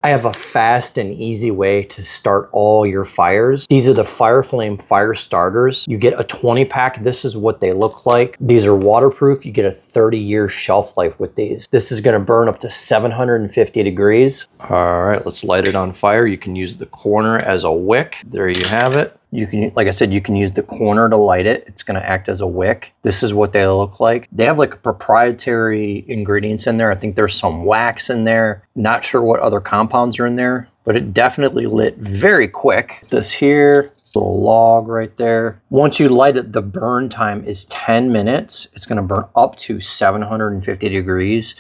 I have a fast and easy way to start all your fires. These are the FireFlame fire starters. You get a 20 pack. This is what they look like. These are waterproof. You get a 30-year shelf life with these. This is gonna burn up to 750 degrees. All right, let's light it on fire. You can use the corner as a wick. There you have it. You can, like I said, you can use the corner to light it. It's gonna act as a wick. This is what they look like. They have like proprietary ingredients in there. I think there's some wax in there. Not sure what other compounds are in there, but it definitely lit very quick. This here, little log right there. Once you light it, the burn time is 10 minutes. It's gonna burn up to 750 degrees.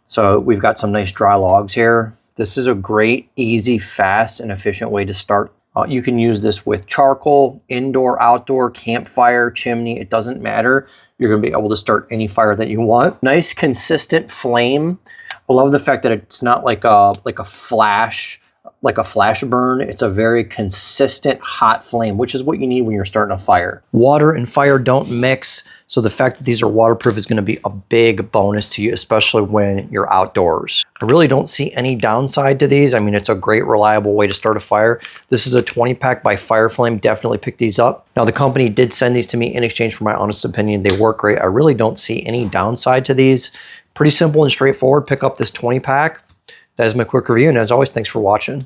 So we've got some nice dry logs here. This is a great, easy, fast, and efficient way to start. You can use this with charcoal, indoor, outdoor, campfire, chimney, it doesn't matter. You're gonna be able to start any fire that you want. Nice, consistent flame. I love the fact that it's not like a flash burn. It's a very consistent hot flame, which is what you need when you're starting a fire. Water and fire don't mix, so the fact that these are waterproof is gonna be a big bonus to you, especially when you're outdoors. I really don't see any downside to these. I mean, it's a great, reliable way to start a fire. This is a 20 pack by FireFlame. Definitely pick these up. Now, the company did send these to me in exchange for my honest opinion. They work great. I really don't see any downside to these. Pretty simple and straightforward. Pick up this 20 pack. That is my quick review, and as always, thanks for watching.